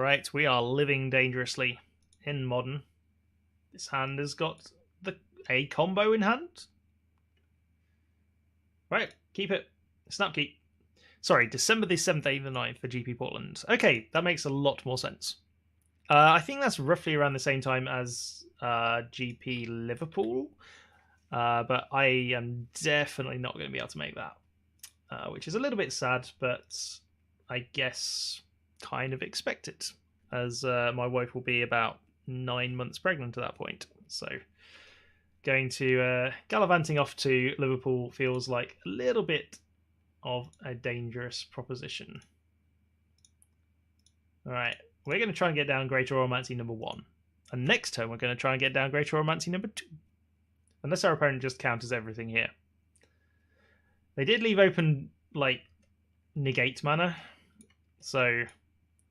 Alright, we are living dangerously in Modern. This hand has got a combo in hand. Right, keep it. Snap keep. Sorry, December the 7th, 8th, and 9th for GP Portland. Okay, that makes a lot more sense. I think that's roughly around the same time as GP Liverpool. But I am definitely not going to be able to make that. Which is a little bit sad, but I guess kind of expected, as my wife will be about 9 months pregnant at that point. So going to gallivanting off to Liverpool feels like a little bit of a dangerous proposition. All right, we're going to try and get down Greater Oromancy number 1. And next turn, we're going to try and get down Greater Oromancy number 2. Unless our opponent just counters everything here. They did leave open, like, negate mana. So,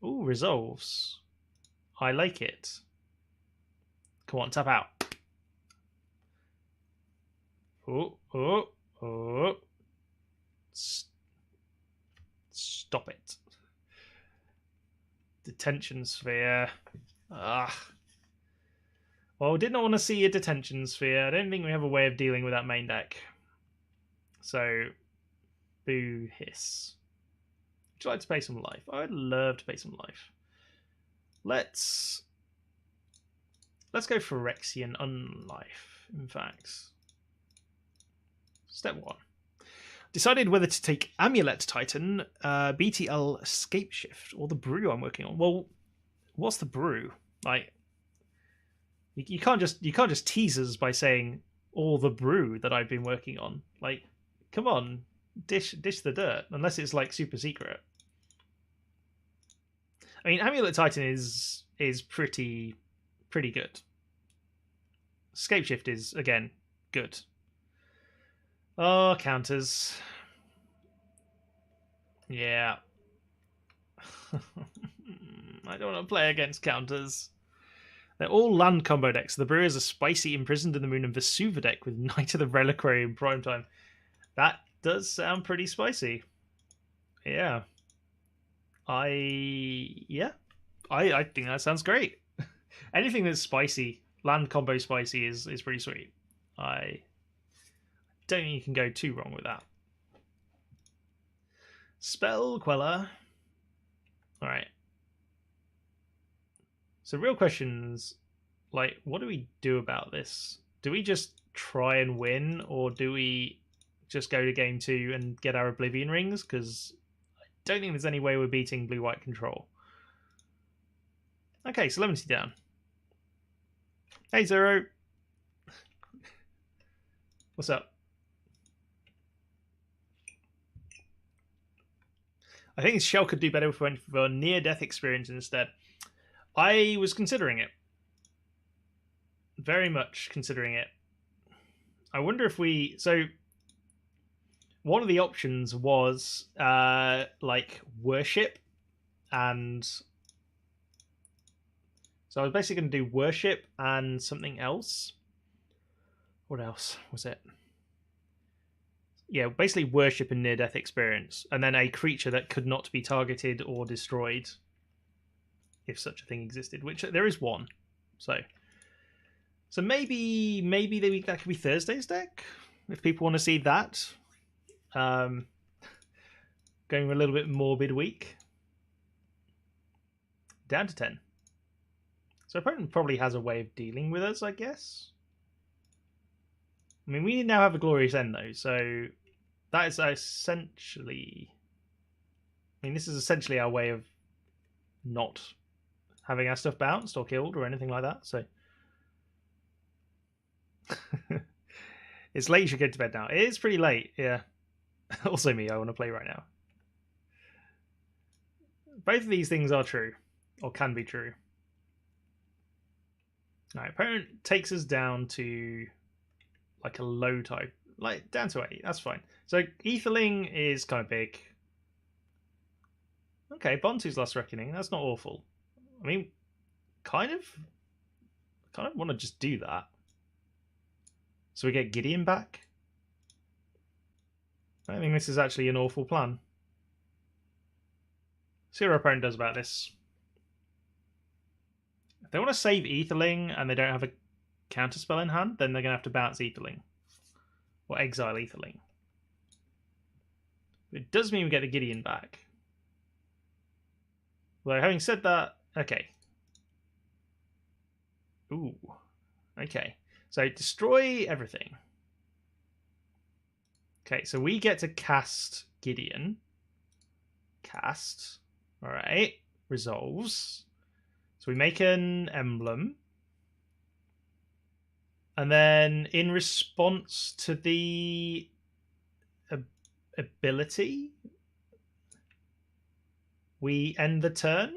ooh, resolves. I like it. Come on, tap out. Oh. Stop it. Detention Sphere. Ugh. Well, did not want to see a Detention Sphere. I don't think we have a way of dealing with that main deck. So, boo hiss. Would you like to pay some life? I'd love to pay some life. Let's go for Phyrexian Unlife, in fact. Step 1. Decided whether to take Amulet Titan, BTL Escape Shift, or the brew I'm working on. Well, what's the brew? Like, you can't just tease us by saying all the brew that I've been working on. Like, come on, dish the dirt, unless it's like super secret. I mean, Amulet Titan is pretty good. Escape Shift is, again, good. Oh, counters. Yeah. I don't want to play against counters. They're all land combo decks. The Brewers are Spicy, Imprisoned in the Moon, and Vesuva deck with Knight of the Reliquary in prime time. That does sound pretty spicy. Yeah. I think that sounds great. Anything that's spicy, land combo spicy, is pretty sweet. I don't think you can go too wrong with that. Spell Queller. Alright. So real questions, like, what do we do about this? Do we just try and win, or do we just go to game 2 and get our Oblivion Rings? Because I don't think there's any way we're beating blue-white control. Okay, Solemnity down. Hey, Zero. What's up? I think Shell could do better if we went for near-death experience instead. I was considering it. Very much considering it. I wonder if we... So, one of the options was, like, Worship. And... So I was basically going to do Worship and something else. What else was it? Yeah, basically Worship and near-death experience. And then a creature that could not be targeted or destroyed, if such a thing existed, which there is one. So maybe that could be Thursday's deck, if people want to see that. Going a little bit morbid week. Down to 10. So opponent probably has a way of dealing with us, I guess. I mean, we now have a Glorious End, though, so that is essentially... I mean, this is essentially our way of not having our stuff bounced or killed or anything like that, so... It's late, you should go to bed now. It is pretty late, yeah. Also me, I want to play right now. Both of these things are true, or can be true. Alright, opponent takes us down to like a low type, like down to 8. That's fine. So Aetherling is kind of big. Okay, Bontu's Last Reckoning. That's not awful. I mean, kind of want to just do that. So we get Gideon back. I don't think this is actually an awful plan. See what our opponent does about this. If they want to save Aetherling and they don't have a counterspell in hand, then they're going to have to bounce Aetherling. Or exile Aetherling. It does mean we get the Gideon back. Although, having said that, okay. Ooh. Okay. So, destroy everything. Okay, so we get to cast Gideon. Cast. Alright. Resolves. So we make an emblem. And then in response to the ability, we end the turn.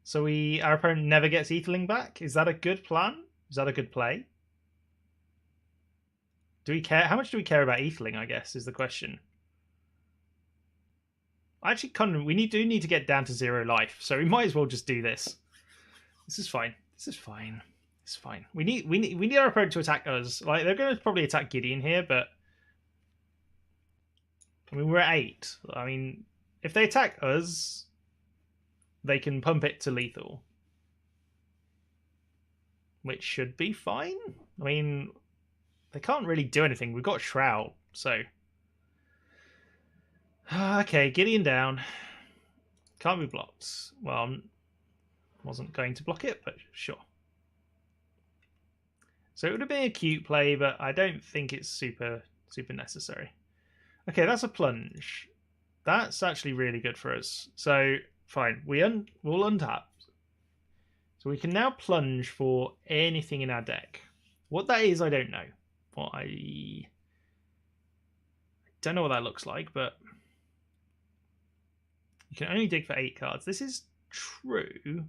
So our opponent never gets Aetherling back. Is that a good plan? Is that a good play? Do we care? How much do we care about Aetherling, I guess, is the question. Actually, we do need to get down to 0 life, so we might as well just do this. This is fine. This is fine. It's fine. We need our opponent to attack us. Like, they're going to probably attack Gideon here, but I mean, we're at 8. I mean, if they attack us, they can pump it to lethal, which should be fine. I mean, they can't really do anything. We've got Shroud, so okay, Gideon down. Can't be blocked. Well, I wasn't going to block it, but sure. So it would have been a cute play, but I don't think it's super necessary. Okay, that's a plunge. That's actually really good for us. So fine, we'll untap. So we can now plunge for anything in our deck. What that is, I don't know. Well, I don't know what that looks like, but you can only dig for 8 cards. This is true.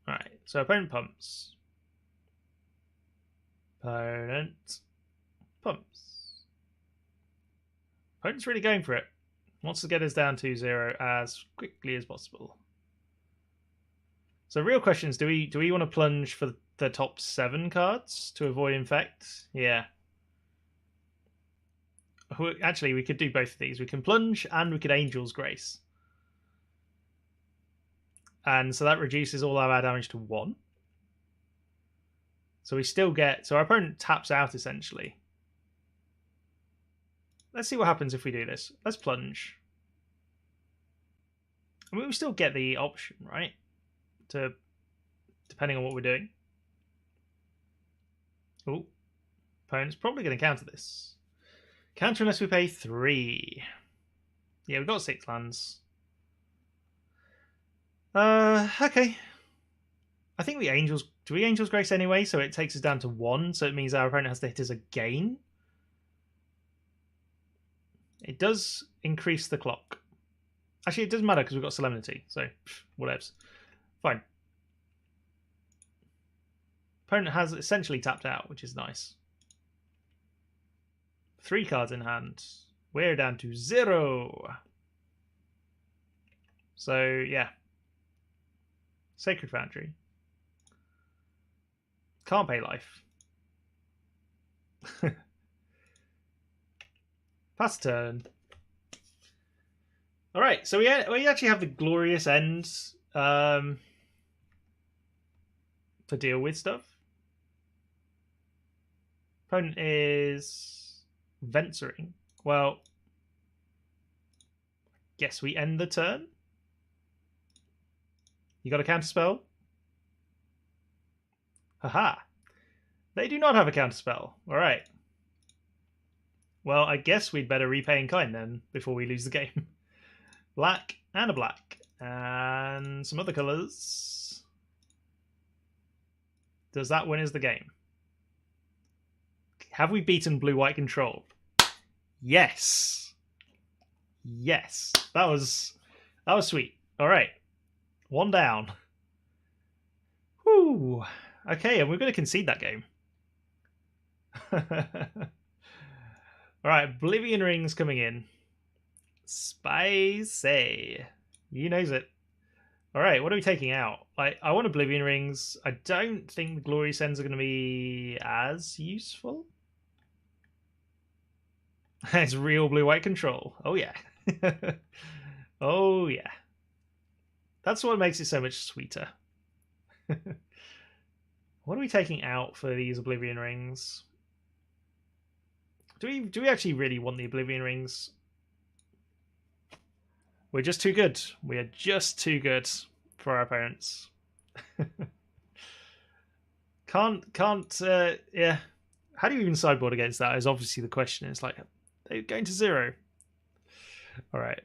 Alright, so opponent pumps. Opponent pumps. Opponent's really going for it. Wants to get us down to 0 as quickly as possible. So real question is, do we want to plunge for the top 7 cards to avoid infect? Yeah. Actually, we could do both of these. We can plunge and we could Angel's Grace. And so that reduces all of our damage to 1. So we still get... So our opponent taps out, essentially. Let's see what happens if we do this. Let's plunge. I mean, we still get the option, right? To... Depending on what we're doing. Oh. Opponent's probably going to counter this. Counter unless we pay 3. Yeah, we've got 6 lands. Okay. I think we do we Angel's Grace anyway, so it takes us down to 1, so it means our opponent has to hit us again. It does increase the clock. Actually, it doesn't matter because we've got Solemnity, so whatevs. Fine. Opponent has essentially tapped out, which is nice. 3 cards in hand. We're down to 0. So, yeah. Sacred Foundry. Can't pay life. Pass turn. Alright, so we actually have the glorious end to deal with stuff. Opponent is Venturing. Well, guess we end the turn. You got a counterspell? Haha. They do not have a counterspell. Alright. Well, I guess we'd better repay in kind then, before we lose the game. Black and a black. And some other colours. Does that win us the game? Have we beaten blue-white control? Yes. Yes. That was sweet. Alright. 1 down. Whew. Okay, and we're going to concede that game. Alright, Oblivion Rings coming in. Spicy. You knows it. Alright, what are we taking out? I want Oblivion Rings. I don't think the Glory Sends are going to be as useful. It's real blue-white control. Oh, yeah. Oh, yeah. That's what makes it so much sweeter. What are we taking out for these Oblivion Rings? Do we actually really want the Oblivion Rings? We're just too good. We are just too good for our opponents. Yeah. How do you even sideboard against that is obviously the question. It's like, they're going to 0. All right.